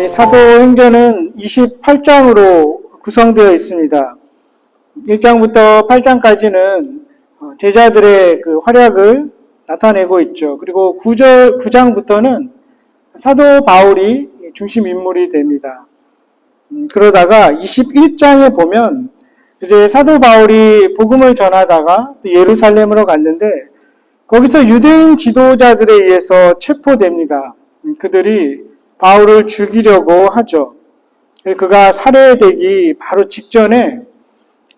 사도행전은 28장으로 구성되어 있습니다. 1장부터 8장까지는 제자들의 그 활약을 나타내고 있죠. 그리고 9장부터는 사도 바울이 중심 인물이 됩니다. 그러다가 21장에 보면 이제 사도 바울이 복음을 전하다가 또 예루살렘으로 갔는데 거기서 유대인 지도자들에 의해서 체포됩니다. 그들이 바울을 죽이려고 하죠. 그가 살해되기 바로 직전에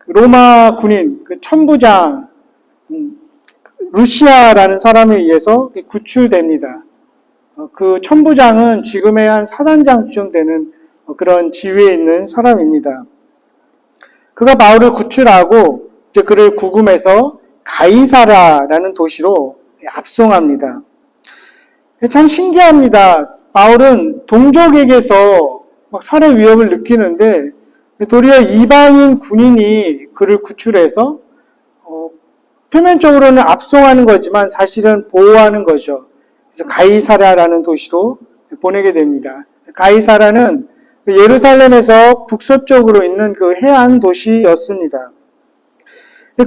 로마 군인 그 천부장 루시아라는 사람에 의해서 구출됩니다. 그 천부장은 지금의 한 사단장쯤 되는 그런 지위에 있는 사람입니다. 그가 바울을 구출하고 이제 그를 구금해서 가이사라라는 도시로 압송합니다. 참 신기합니다. 바울은 동족에게서 막 살해 위협을 느끼는데 도리어 이방인 군인이 그를 구출해서 표면적으로는 압송하는 거지만 사실은 보호하는 거죠. 그래서 가이사라라는 도시로 보내게 됩니다. 가이사라는 예루살렘에서 북서쪽으로 있는 그 해안 도시였습니다.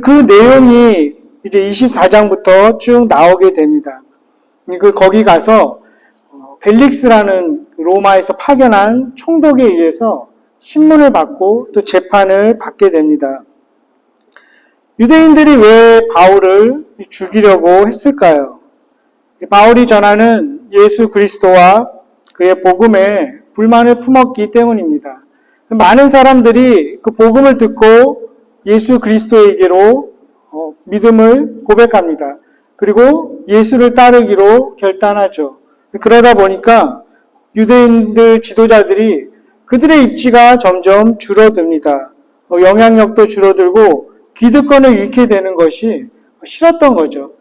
그 내용이 이제 24장부터 쭉 나오게 됩니다. 거기 가서 벨릭스라는 로마에서 파견한 총독에 의해서 신문을 받고 또 재판을 받게 됩니다. 유대인들이 왜 바울을 죽이려고 했을까요? 바울이 전하는 예수 그리스도와 그의 복음에 불만을 품었기 때문입니다. 많은 사람들이 그 복음을 듣고 예수 그리스도에게로 믿음을 고백합니다. 그리고 예수를 따르기로 결단하죠. 그러다 보니까 유대인들 지도자들이 그들의 입지가 점점 줄어듭니다. 영향력도 줄어들고 기득권을 잃게 되는 것이 싫었던 거죠.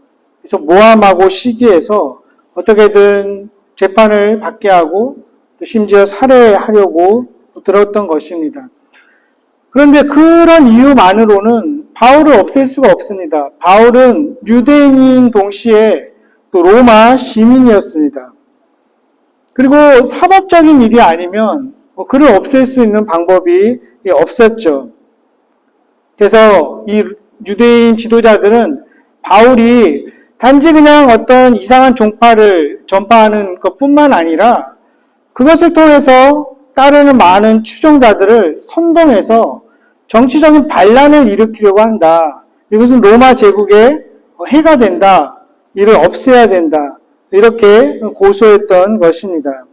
그래서 모함하고 시기해서 어떻게든 재판을 받게 하고 또 심지어 살해하려고 들었던 것입니다. 그런데 그런 이유만으로는 바울을 없앨 수가 없습니다. 바울은 유대인인 동시에 또 로마 시민이었습니다. 그리고 사법적인 일이 아니면 그를 없앨 수 있는 방법이 없었죠. 그래서 이 유대인 지도자들은 바울이 단지 그냥 어떤 이상한 종파를 전파하는 것뿐만 아니라 그것을 통해서 따르는 많은 추종자들을 선동해서 정치적인 반란을 일으키려고 한다. 이것은 로마 제국에 해가 된다. 이를 없애야 된다. 이렇게 고소했던 것입니다.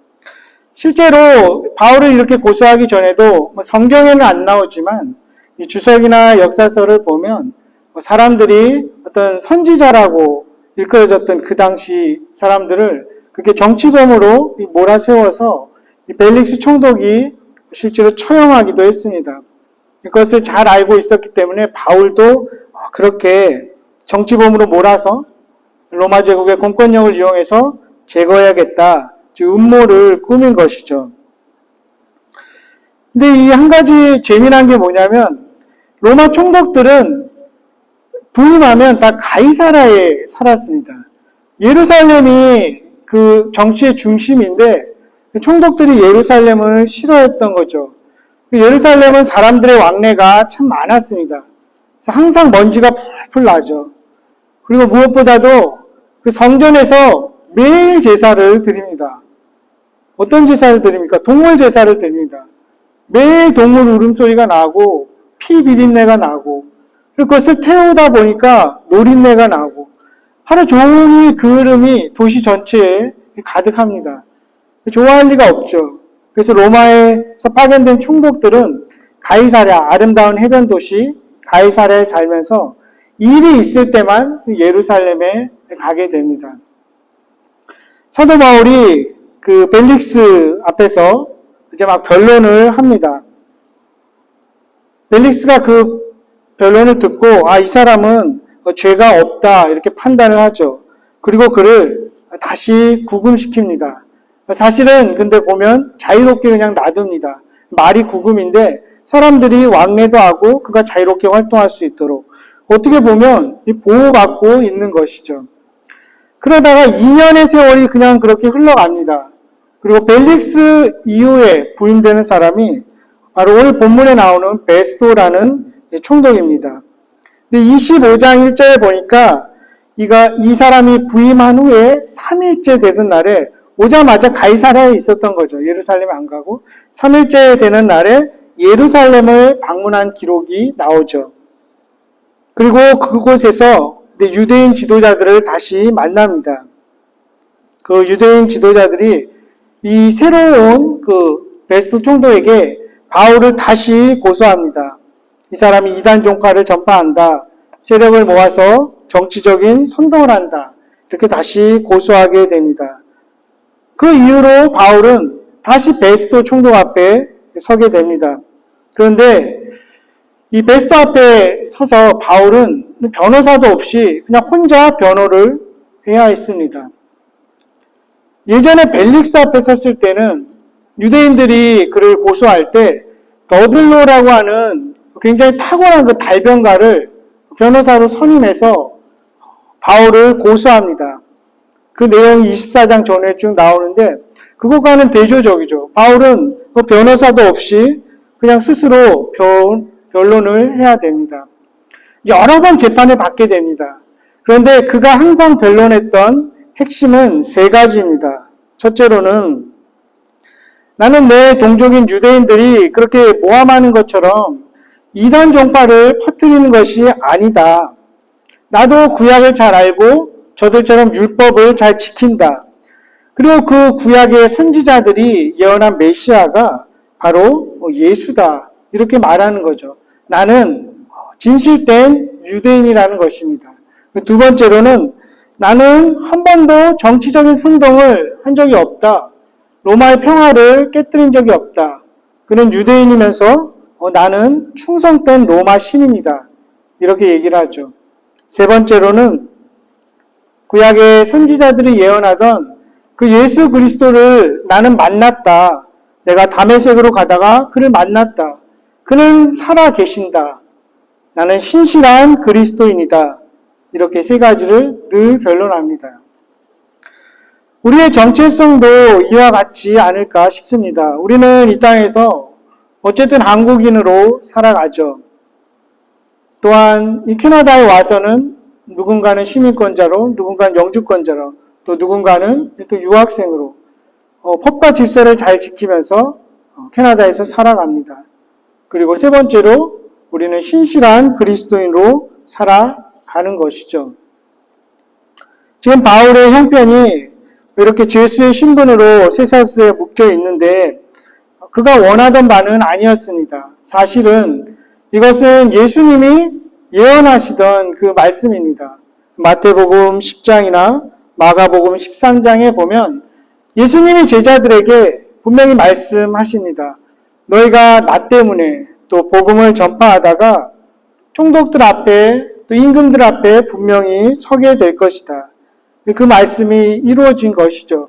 실제로 바울을 이렇게 고소하기 전에도 성경에는 안 나오지만 이 주석이나 역사서를 보면 사람들이 어떤 선지자라고 일컬어졌던 그 당시 사람들을 그렇게 정치범으로 몰아세워서 이 벨릭스 총독이 실제로 처형하기도 했습니다. 그것을 잘 알고 있었기 때문에 바울도 그렇게 정치범으로 몰아서 로마 제국의 공권력을 이용해서 제거해야겠다. 즉 음모를 꾸민 것이죠. 근데 이 한 가지 재미난 게 뭐냐면 로마 총독들은 부임하면 다 가이사라에 살았습니다. 예루살렘이 그 정치의 중심인데 총독들이 예루살렘을 싫어했던 거죠. 예루살렘은 사람들의 왕래가 참 많았습니다. 그래서 항상 먼지가 풀풀 나죠. 그리고 무엇보다도 그 성전에서 매일 제사를 드립니다. 어떤 제사를 드립니까? 동물 제사를 드립니다. 매일 동물 울음소리가 나고 피 비린내가 나고 그것을 태우다 보니까 노린내가 나고 하루 종일 그 흐름이 도시 전체에 가득합니다. 좋아할 리가 없죠. 그래서 로마에서 파견된 총독들은 가이사랴, 아름다운 해변 도시 가이사랴에 살면서 일이 있을 때만 예루살렘에 가게 됩니다. 사도 바울이 그 벨릭스 앞에서 이제 막 변론을 합니다. 벨릭스가 그 변론을 듣고 이 사람은 죄가 없다 이렇게 판단을 하죠. 그리고 그를 다시 구금시킵니다. 사실은 근데 보면 자유롭게 그냥 놔둡니다. 말이 구금인데 사람들이 왕래도 하고 그가 자유롭게 활동할 수 있도록 어떻게 보면 보호받고 있는 것이죠. 그러다가 2년의 세월이 그냥 그렇게 흘러갑니다. 그리고 벨릭스 이후에 부임되는 사람이 바로 오늘 본문에 나오는 베스도라는 총독입니다. 근데 25장 1절에 보니까 이 사람이 부임한 후에 3일째 되던 날에 오자마자 가이사랴에 있었던 거죠. 예루살렘에 안 가고 3일째 되는 날에 예루살렘을 방문한 기록이 나오죠. 그리고 그곳에서 유대인 지도자들을 다시 만납니다. 그 유대인 지도자들이 이 새로운 그 베스도 총독에게 바울을 다시 고소합니다. 이 사람이 이단 종파를 전파한다. 세력을 모아서 정치적인 선동을 한다. 이렇게 다시 고소하게 됩니다. 그 이후로 바울은 다시 베스도 총독 앞에 서게 됩니다. 그런데 이 베스도 앞에 서서 바울은 변호사도 없이 그냥 혼자 변호를 해야 했습니다. 예전에 벨릭스 앞에 섰을 때는 유대인들이 그를 고소할 때 더들로라고 하는 굉장히 탁월한 그 달변가를 변호사로 선임해서 바울을 고소합니다. 그 내용이 24장 전에 쭉 나오는데 그것과는 대조적이죠. 바울은 그 변호사도 없이 그냥 스스로 변론을 해야 됩니다. 여러 번 재판을 받게 됩니다. 그런데 그가 항상 변론했던 핵심은 3가지입니다. 첫째로는 나는 내 동족인 유대인들이 그렇게 모함하는 것처럼 이단 종파를 퍼뜨리는 것이 아니다. 나도 구약을 잘 알고 저들처럼 율법을 잘 지킨다. 그리고 그 구약의 선지자들이 예언한 메시아가 바로 예수다. 이렇게 말하는 거죠. 나는 진실된 유대인이라는 것입니다. 두 번째로는 나는 한 번도 정치적인 선동을 한 적이 없다. 로마의 평화를 깨뜨린 적이 없다. 그는 유대인이면서 나는 충성된 로마 시민이다. 이렇게 얘기를 하죠. 세 번째로는 구약의 선지자들이 예언하던 그 예수 그리스도를 나는 만났다. 내가 다메섹으로 가다가 그를 만났다. 그는 살아 계신다. 나는 신실한 그리스도인이다. 이렇게 3가지를 늘 변론합니다. 우리의 정체성도 이와 같지 않을까 싶습니다. 우리는 이 땅에서 어쨌든 한국인으로 살아가죠. 또한 이 캐나다에 와서는 누군가는 시민권자로, 누군가는 영주권자로, 또 누군가는 또 유학생으로 법과 질서를 잘 지키면서 캐나다에서 살아갑니다. 그리고 3번째로 우리는 신실한 그리스도인으로 살아가는 것이죠. 지금 바울의 형편이 이렇게 죄수의 신분으로 쇠사슬에 묶여 있는데 그가 원하던 바는 아니었습니다. 사실은 이것은 예수님이 예언하시던 그 말씀입니다. 마태복음 10장이나 마가복음 13장에 보면 예수님이 제자들에게 분명히 말씀하십니다. 너희가 나 때문에 또 복음을 전파하다가 총독들 앞에 또 임금들 앞에 분명히 서게 될 것이다. 그 말씀이 이루어진 것이죠.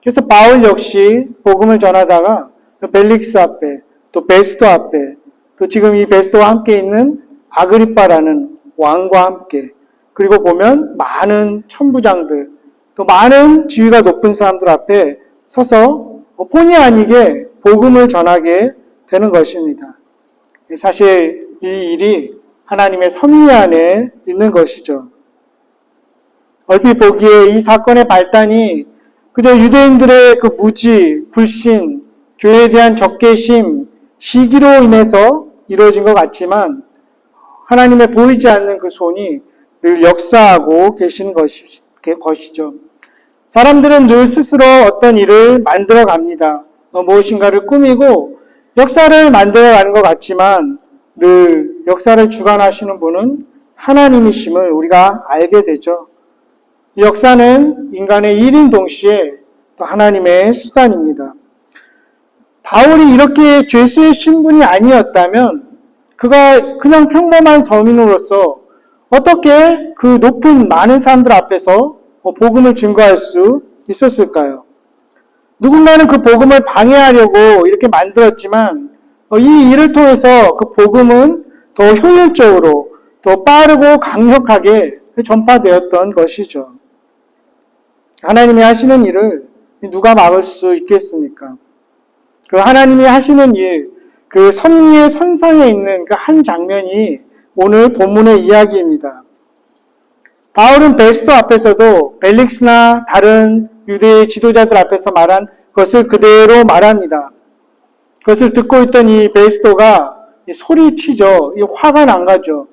그래서 바울 역시 복음을 전하다가 벨릭스 앞에 또 베스도 앞에 또 지금 이 베스도와 함께 있는 아그리빠라는 왕과 함께 그리고 보면 많은 천부장들 또 많은 지위가 높은 사람들 앞에 서서 본의 아니게 복음을 전하게 되는 것입니다. 사실 이 일이 하나님의 섭리 안에 있는 것이죠. 얼핏 보기에 이 사건의 발단이 그저 유대인들의 그 무지, 불신, 교회에 대한 적개심, 시기로 인해서 이루어진 것 같지만 하나님의 보이지 않는 그 손이 늘 역사하고 계시는 것이죠. 사람들은 늘 스스로 어떤 일을 만들어 갑니다. 무엇인가를 꾸미고 역사를 만들어 가는 것 같지만 늘 역사를 주관하시는 분은 하나님이심을 우리가 알게 되죠. 이 역사는 인간의 일인 동시에 또 하나님의 수단입니다. 바울이 이렇게 죄수의 신분이 아니었다면 그가 그냥 평범한 서민으로서 어떻게 그 높은 많은 사람들 앞에서 복음을 증거할 수 있었을까요? 누군가는 그 복음을 방해하려고 이렇게 만들었지만 이 일을 통해서 그 복음은 더 효율적으로 더 빠르고 강력하게 전파되었던 것이죠. 하나님이 하시는 일을 누가 막을 수 있겠습니까? 그 하나님이 하시는 일, 그 섭리의 선상에 있는 그 한 장면이 오늘 본문의 이야기입니다. 바울은 베스도 앞에서도 벨릭스나 다른 유대의 지도자들 앞에서 말한 것을 그대로 말합니다. 그것을 듣고 있던 이 베스도가 소리치죠. 화가 난 거죠.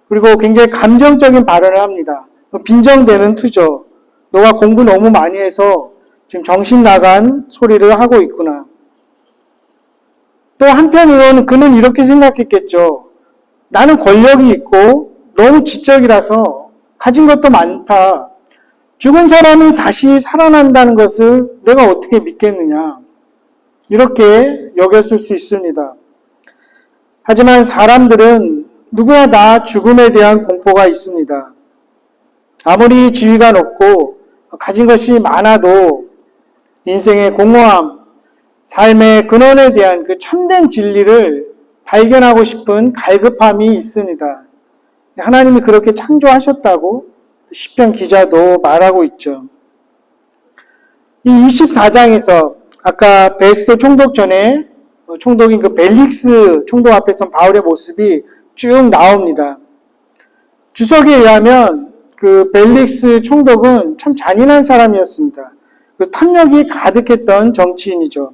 그리고 굉장히 감정적인 발언을 합니다. 빈정대는 투죠. 너가 공부 너무 많이 해서 지금 정신 나간 소리를 하고 있구나. 또 한편으로는 그는 이렇게 생각했겠죠. 나는 권력이 있고 너무 지적이라서 가진 것도 많다. 죽은 사람이 다시 살아난다는 것을 내가 어떻게 믿겠느냐. 이렇게 여겼을 수 있습니다. 하지만 사람들은 누구나 다 죽음에 대한 공포가 있습니다. 아무리 지위가 높고 가진 것이 많아도 인생의 공허함, 삶의 근원에 대한 그 참된 진리를 발견하고 싶은 갈급함이 있습니다. 하나님이 그렇게 창조하셨다고 시편 기자도 말하고 있죠. 이 24장에서 아까 베스도 총독 전에 총독인 그 벨릭스 총독 앞에서 바울의 모습이 쭉 나옵니다. 주석에 의하면 그 벨릭스 총독은 참 잔인한 사람이었습니다. 그 탐욕이 가득했던 정치인이죠.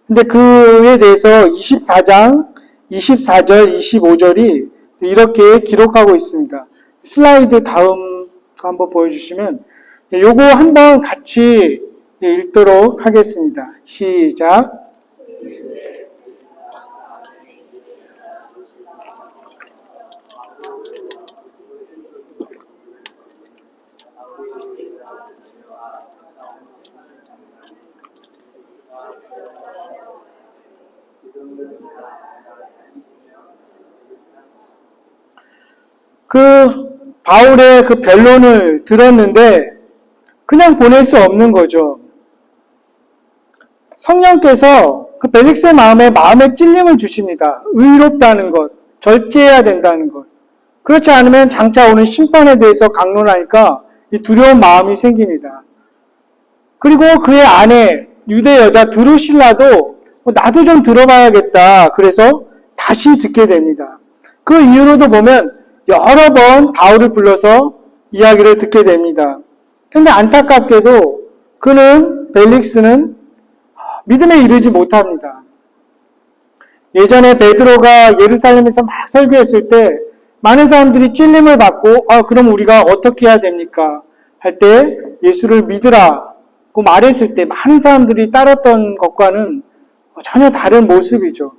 근데 그에 대해서 24장 24절 25절이 이렇게 기록하고 있습니다. 슬라이드 다음 한번 보여주시면 요거 한번 같이 읽도록 하겠습니다. 시작. 그 바울의 그 변론을 들었는데 그냥 보낼 수 없는 거죠. 성령께서 그 벨릭스의 마음에 찔림을 주십니다. 의롭다는 것, 절제해야 된다는 것. 그렇지 않으면 장차 오는 심판에 대해서 강론하니까 이 두려운 마음이 생깁니다. 그리고 그의 아내 유대 여자 드루실라도 나도 좀 들어봐야겠다. 그래서 다시 듣게 됩니다. 그 이후로도 보면 여러 번 바울을 불러서 이야기를 듣게 됩니다. 그런데 안타깝게도 벨릭스는 믿음에 이르지 못합니다. 예전에 베드로가 예루살렘에서 막 설교했을 때 많은 사람들이 찔림을 받고 그럼 우리가 어떻게 해야 됩니까? 할 때 예수를 믿으라고 말했을 때 많은 사람들이 따랐던 것과는 전혀 다른 모습이죠.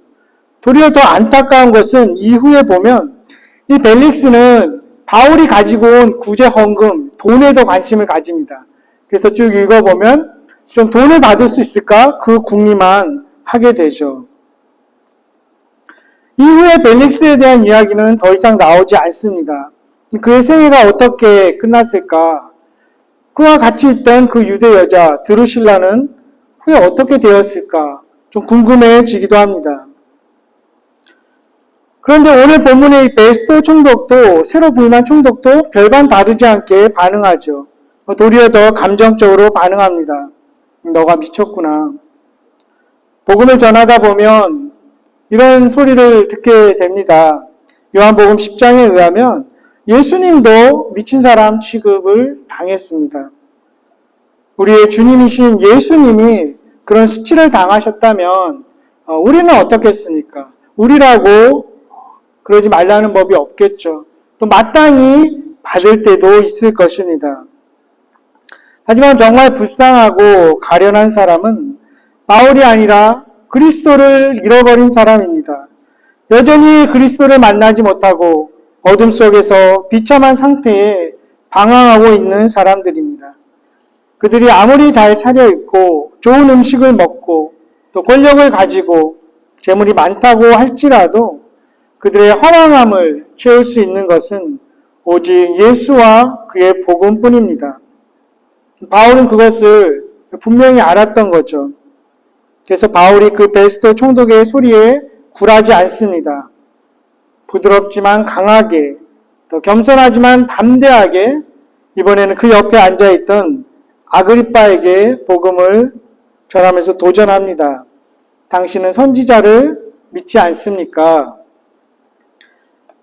도리어 더 안타까운 것은 이후에 보면 이 벨릭스는 바울이 가지고 온 구제 헌금, 돈에 더 관심을 가집니다. 그래서 쭉 읽어보면 좀 돈을 받을 수 있을까? 그 궁리만 하게 되죠. 이후에 벨릭스에 대한 이야기는 더 이상 나오지 않습니다. 그의 생애가 어떻게 끝났을까? 그와 같이 있던 그 유대 여자 드루실라는 후에 어떻게 되었을까? 좀 궁금해지기도 합니다. 그런데 오늘 본문의 이 베스도 총독도 새로 부임한 총독도 별반 다르지 않게 반응하죠. 도리어 더 감정적으로 반응합니다. 너가 미쳤구나. 복음을 전하다 보면 이런 소리를 듣게 됩니다. 요한복음 10장에 의하면 예수님도 미친 사람 취급을 당했습니다. 우리의 주님이신 예수님이 그런 수치를 당하셨다면 우리는 어떻겠습니까? 우리라고 그러지 말라는 법이 없겠죠. 또 마땅히 받을 때도 있을 것입니다. 하지만 정말 불쌍하고 가련한 사람은 바울이 아니라 그리스도를 잃어버린 사람입니다. 여전히 그리스도를 만나지 못하고 어둠 속에서 비참한 상태에 방황하고 있는 사람들입니다. 그들이 아무리 잘 차려입고 좋은 음식을 먹고 또 권력을 가지고 재물이 많다고 할지라도 그들의 허망함을 채울 수 있는 것은 오직 예수와 그의 복음뿐입니다. 바울은 그것을 분명히 알았던 거죠. 그래서 바울이 그 베스도 총독의 소리에 굴하지 않습니다. 부드럽지만 강하게, 더 겸손하지만 담대하게 이번에는 그 옆에 앉아있던 아그리빠에게 복음을 전하면서 도전합니다. 당신은 선지자를 믿지 않습니까?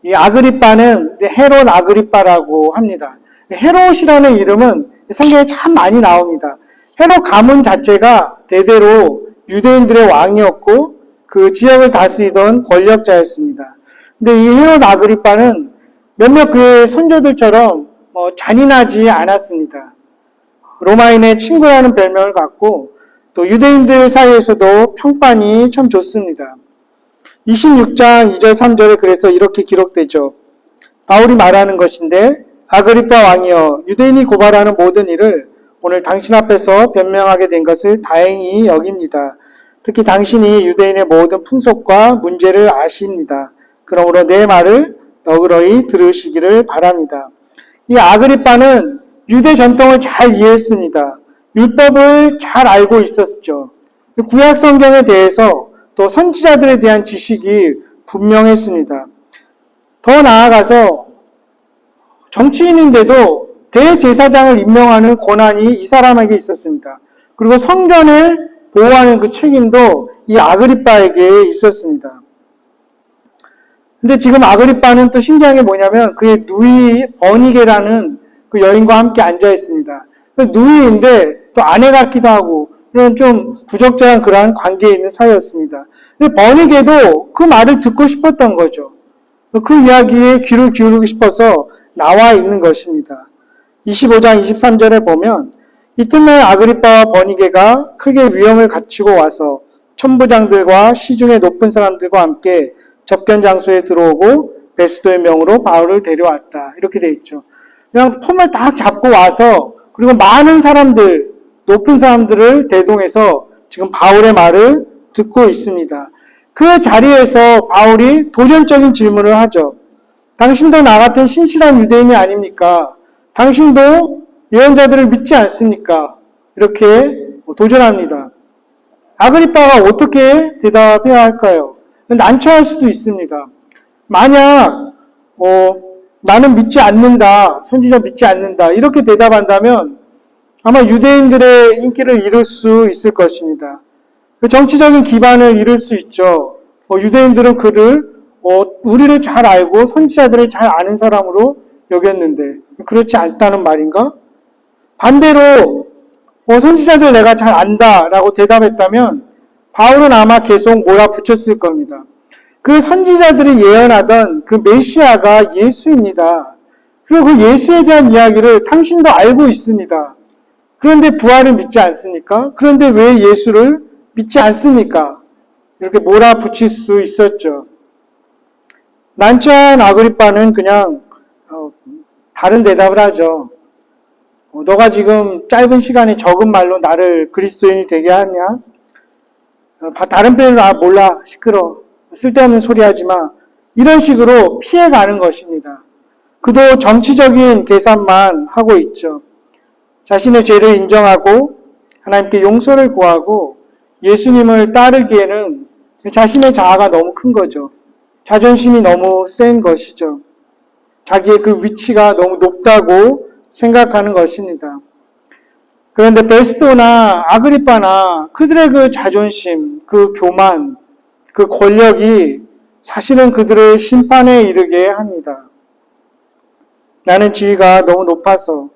이 아그리빠는 이제 헤롯 아그리빠라고 합니다. 헤롯이라는 이름은 성경에 참 많이 나옵니다. 헤롯 가문 자체가 대대로 유대인들의 왕이었고 그 지역을 다스리던 권력자였습니다. 근데 이 헤롯 아그리빠는 몇몇 그의 선조들처럼 잔인하지 않았습니다. 로마인의 친구라는 별명을 갖고 또 유대인들 사이에서도 평판이 참 좋습니다. 26장 2절 3절에 그래서 이렇게 기록되죠. 바울이 말하는 것인데 아그리빠 왕이여 유대인이 고발하는 모든 일을 오늘 당신 앞에서 변명하게 된 것을 다행히 여깁니다. 특히 당신이 유대인의 모든 풍속과 문제를 아십니다. 그러므로 내 말을 너그러이 들으시기를 바랍니다. 이 아그리빠는 유대 전통을 잘 이해했습니다. 율법을 잘 알고 있었죠. 구약 성경에 대해서 또 선지자들에 대한 지식이 분명했습니다. 더 나아가서 정치인인데도 대제사장을 임명하는 권한이 이 사람에게 있었습니다. 그리고 성전을 보호하는 그 책임도 이 아그리빠에게 있었습니다. 근데 지금 아그리빠는 또 신기한 게 뭐냐면 그의 누이 버니게라는 그 여인과 함께 앉아 있습니다. 그 누이인데 또 아내 같기도 하고 이런 좀 부적절한 그러한 관계에 있는 사이였습니다. 근데 버니게도 그 말을 듣고 싶었던 거죠. 그 이야기에 귀를 기울이고 싶어서 나와 있는 것입니다. 25장 23절에 보면 이튿날 아그리빠와 버니게가 크게 위험을 갖추고 와서 천부장들과 시중의 높은 사람들과 함께 접견 장소에 들어오고 베스도의 명으로 바울을 데려왔다. 이렇게 돼 있죠. 그냥 폼을 딱 잡고 와서 그리고 많은 사람들, 높은 사람들을 대동해서 지금 바울의 말을 듣고 있습니다. 그 자리에서 바울이 도전적인 질문을 하죠. 당신도 나 같은 신실한 유대인이 아닙니까? 당신도 예언자들을 믿지 않습니까? 이렇게 도전합니다. 아그리빠가 어떻게 대답해야 할까요? 난처할 수도 있습니다. 만약 나는 믿지 않는다, 선지자 믿지 않는다 이렇게 대답한다면 아마 유대인들의 인기를 잃을 수 있을 것입니다. 그 정치적인 기반을 잃을 수 있죠. 유대인들은 그를 우리를 잘 알고 선지자들을 잘 아는 사람으로 여겼는데 그렇지 않다는 말인가? 반대로 선지자들 내가 잘 안다라고 대답했다면 바울은 아마 계속 몰아붙였을 겁니다. 그 선지자들이 예언하던 그 메시아가 예수입니다. 그리고 그 예수에 대한 이야기를 당신도 알고 있습니다. 그런데 부활을 믿지 않습니까? 그런데 왜 예수를 믿지 않습니까? 이렇게 몰아붙일 수 있었죠. 난처한 아그리빠는 그냥 다른 대답을 하죠. 너가 지금 짧은 시간에 적은 말로 나를 그리스도인이 되게 하냐? 다른 표현으로 몰라 시끄러 쓸데없는 소리 하지 마. 이런 식으로 피해가는 것입니다. 그도 정치적인 계산만 하고 있죠. 자신의 죄를 인정하고 하나님께 용서를 구하고 예수님을 따르기에는 자신의 자아가 너무 큰 거죠. 자존심이 너무 센 것이죠. 자기의 그 위치가 너무 높다고 생각하는 것입니다. 그런데 베스도나 아그리빠나 그들의 그 자존심, 그 교만, 그 권력이 사실은 그들을 심판에 이르게 합니다. 나는 지위가 너무 높아서,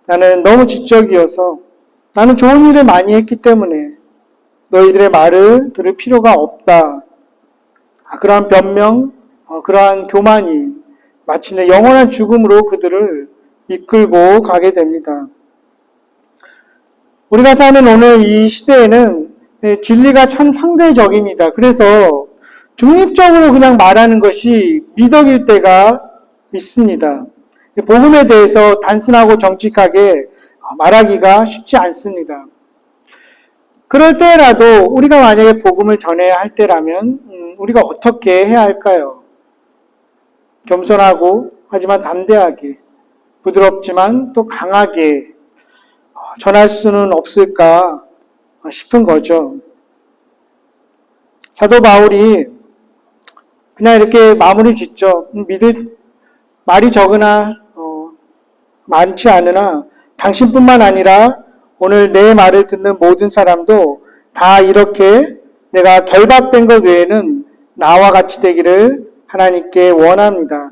나는 너무 지적이어서, 나는 좋은 일을 많이 했기 때문에 너희들의 말을 들을 필요가 없다. 그러한 변명, 그러한 교만이 마침내 영원한 죽음으로 그들을 이끌고 가게 됩니다. 우리가 사는 오늘 이 시대에는 진리가 참 상대적입니다. 그래서 중립적으로 그냥 말하는 것이 미덕일 때가 있습니다. 복음에 대해서 단순하고 정직하게 말하기가 쉽지 않습니다. 그럴 때라도 우리가 만약에 복음을 전해야 할 때라면 우리가 어떻게 해야 할까요? 겸손하고 하지만 담대하게, 부드럽지만 또 강하게 전할 수는 없을까 싶은 거죠. 사도 바울이 그냥 이렇게 마무리 짓죠. 말이 적으나 많지 않으나 당신뿐만 아니라 오늘 내 말을 듣는 모든 사람도 다 이렇게 내가 결박된 것 외에는 나와 같이 되기를 하나님께 원합니다.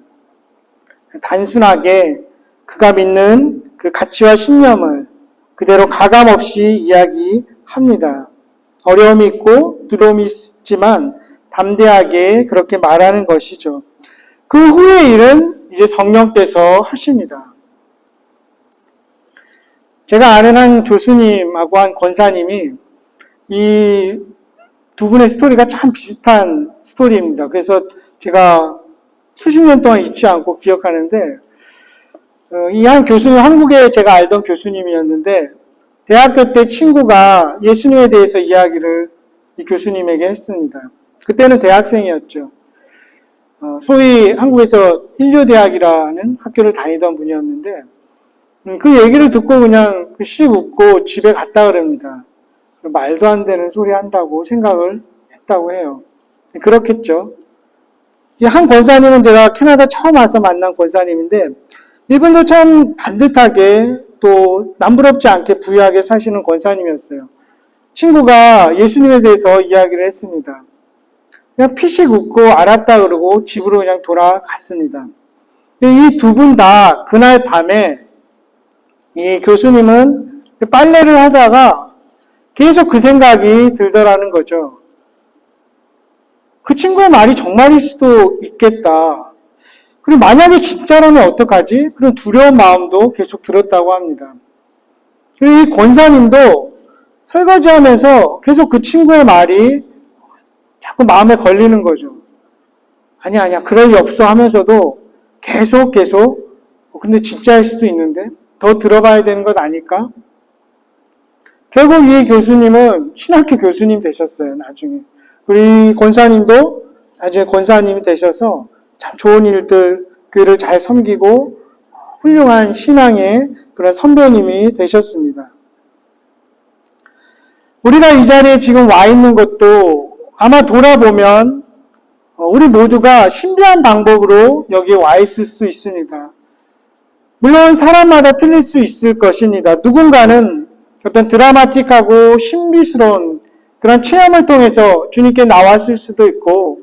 단순하게 그가 믿는 그 가치와 신념을 그대로 가감없이 이야기합니다. 어려움이 있고 두려움이 있지만 담대하게 그렇게 말하는 것이죠. 그 후의 일은 이제 성령께서 하십니다. 제가 아는 한 교수님하고 한 권사님이 이 두 분의 스토리가 참 비슷한 스토리입니다. 그래서 제가 수십 년 동안 잊지 않고 기억하는데, 이 한 교수님, 한국에 제가 알던 교수님이었는데, 대학교 때 친구가 예수님에 대해서 이야기를 이 교수님에게 했습니다. 그때는 대학생이었죠. 소위 한국에서 인류대학이라는 학교를 다니던 분이었는데, 그 얘기를 듣고 그냥 씩 웃고 집에 갔다 그럽니다. 말도 안 되는 소리 한다고 생각을 했다고 해요. 그렇겠죠. 이 한 권사님은 제가 캐나다 처음 와서 만난 권사님인데, 이분도 참 반듯하게 또 남부럽지 않게 부유하게 사시는 권사님이었어요. 친구가 예수님에 대해서 이야기를 했습니다. 그냥 피식 웃고 알았다 그러고 집으로 그냥 돌아갔습니다. 이 두 분 다 그날 밤에 이 교수님은 빨래를 하다가 계속 그 생각이 들더라는 거죠. 그 친구의 말이 정말일 수도 있겠다. 그리고 만약에 진짜라면 어떡하지? 그런 두려운 마음도 계속 들었다고 합니다. 그리고 이 권사님도 설거지하면서 계속 그 친구의 말이 자꾸 마음에 걸리는 거죠. 아니야, 그럴 리 없어 하면서도 계속, 근데 진짜일 수도 있는데, 더 들어봐야 되는 것 아닐까? 결국 이 교수님은 신학교 교수님 되셨어요, 나중에. 그리고 이 권사님도 나중에 권사님이 되셔서 참 좋은 일들, 교회를 잘 섬기고 훌륭한 신앙의 그런 선배님이 되셨습니다. 우리가 이 자리에 지금 와 있는 것도 아마 돌아보면 우리 모두가 신비한 방법으로 여기에 와 있을 수 있습니다. 물론 사람마다 틀릴 수 있을 것입니다. 누군가는 어떤 드라마틱하고 신비스러운 그런 체험을 통해서 주님께 나왔을 수도 있고,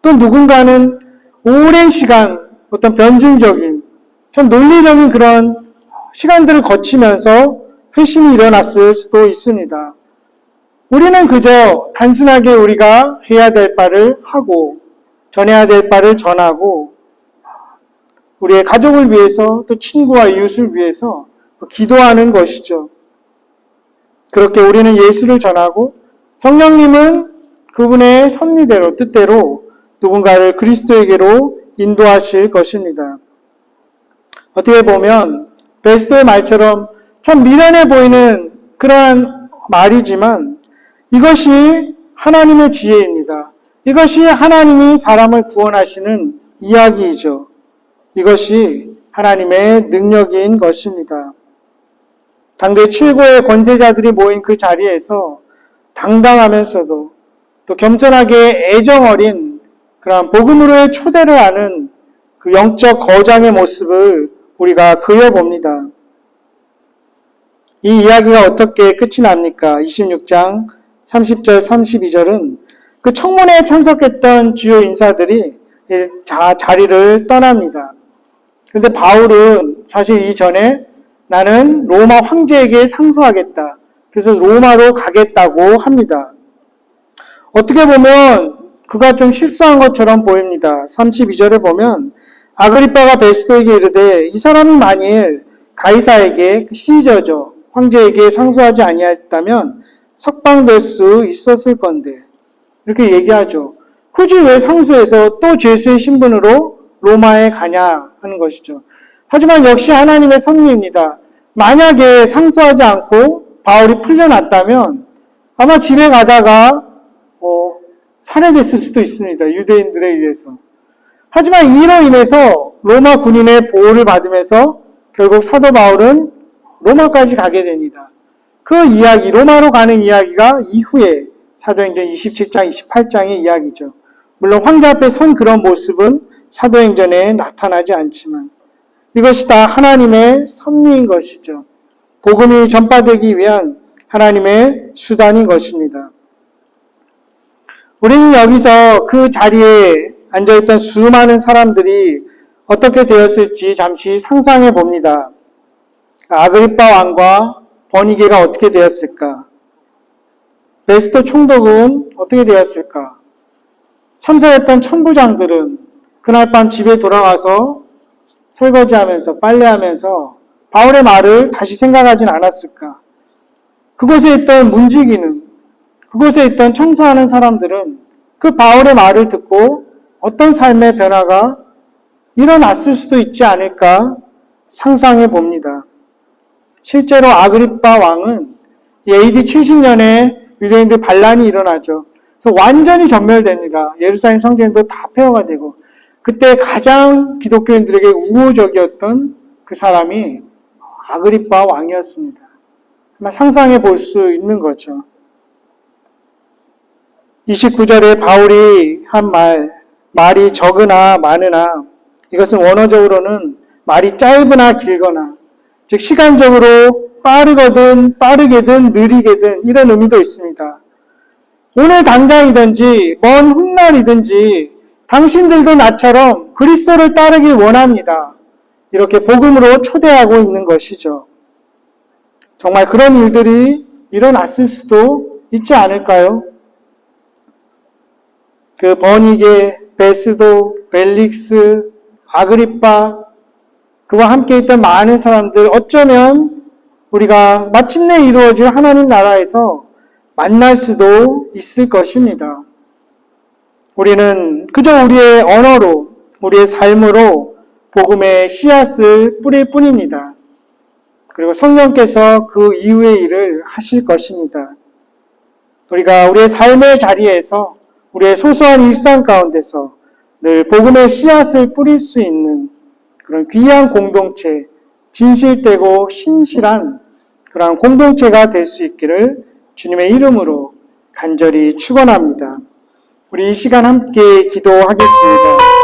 또 누군가는 오랜 시간 어떤 변증적인 참 논리적인 그런 시간들을 거치면서 회심이 일어났을 수도 있습니다. 우리는 그저 단순하게 우리가 해야 될 바를 하고 전해야 될 바를 전하고 우리의 가족을 위해서 또 친구와 이웃을 위해서 기도하는 것이죠. 그렇게 우리는 예수를 전하고 성령님은 그분의 섭리대로 뜻대로 누군가를 그리스도에게로 인도하실 것입니다. 어떻게 보면 베스도의 말처럼 참 미련해 보이는 그러한 말이지만 이것이 하나님의 지혜입니다. 이것이 하나님이 사람을 구원하시는 이야기이죠. 이것이 하나님의 능력인 것입니다. 당대 최고의 권세자들이 모인 그 자리에서 당당하면서도 또 겸손하게 애정어린 그런 복음으로의 초대를 하는 그 영적 거장의 모습을 우리가 그려봅니다. 이 이야기가 어떻게 끝이 납니까? 26장 30절 32절은 그 청문회에 참석했던 주요 인사들이 자리를 떠납니다. 근데 바울은 사실 이전에 나는 로마 황제에게 상소하겠다. 그래서 로마로 가겠다고 합니다. 어떻게 보면 그가 좀 실수한 것처럼 보입니다. 32절에 보면 아그리빠가 베스도에게 이르되 이 사람이 만일 가이사에게 시저죠. 황제에게 상소하지 아니하였다면 석방될 수 있었을 건데 이렇게 얘기하죠. 굳이 왜 상소해서 또 죄수의 신분으로 로마에 가냐 하는 것이죠. 하지만 역시 하나님의 섭리입니다. 만약에 상소하지 않고 바울이 풀려났다면 아마 집에 가다가 살해됐을 수도 있습니다. 유대인들에 의해서. 하지만 이로 인해서 로마 군인의 보호를 받으면서 결국 사도 바울은 로마까지 가게 됩니다. 그 이야기, 로마로 가는 이야기가 이후에 사도행전 27장, 28장의 이야기죠. 물론 황제 앞에 선 그런 모습은 사도행전에 나타나지 않지만 이것이 다 하나님의 섭리인 것이죠. 복음이 전파되기 위한 하나님의 수단인 것입니다. 우리는 여기서 그 자리에 앉아있던 수많은 사람들이 어떻게 되었을지 잠시 상상해 봅니다. 아그리빠 왕과 버니게가 어떻게 되었을까? 베스토 총독은 어떻게 되었을까? 참석했던 천부장들은 그날 밤 집에 돌아가서 설거지하면서 빨래하면서 바울의 말을 다시 생각하진 않았을까? 그곳에 있던 문지기는, 그곳에 있던 청소하는 사람들은 그 바울의 말을 듣고 어떤 삶의 변화가 일어났을 수도 있지 않을까 상상해 봅니다. 실제로 아그리빠 왕은 AD 70년에 유대인들 반란이 일어나죠. 그래서 완전히 전멸됩니다. 예루살렘 성전도 다 폐허가 되고, 그때 가장 기독교인들에게 우호적이었던 그 사람이 아그리빠 왕이었습니다. 상상해 볼 수 있는 거죠. 29절에 바울이 한 말이 적으나 많으나, 이것은 원어적으로는 말이 짧으나 길거나, 즉 시간적으로 빠르게든 느리게든 이런 의미도 있습니다. 오늘 당장이든지 먼 훗날이든지 당신들도 나처럼 그리스도를 따르길 원합니다. 이렇게 복음으로 초대하고 있는 것이죠. 정말 그런 일들이 일어났을 수도 있지 않을까요? 그 버니게, 베스도, 벨릭스, 아그리빠, 그와 함께 있던 많은 사람들, 어쩌면 우리가 마침내 이루어질 하나님 나라에서 만날 수도 있을 것입니다. 우리는 그저 우리의 언어로, 우리의 삶으로 복음의 씨앗을 뿌릴 뿐입니다. 그리고 성령께서 그 이후의 일을 하실 것입니다. 우리가 우리의 삶의 자리에서, 우리의 소소한 일상 가운데서 늘 복음의 씨앗을 뿌릴 수 있는 그런 귀한 공동체, 진실되고 신실한 그런 공동체가 될 수 있기를 주님의 이름으로 간절히 축원합니다. 우리 이 시간 함께 기도하겠습니다.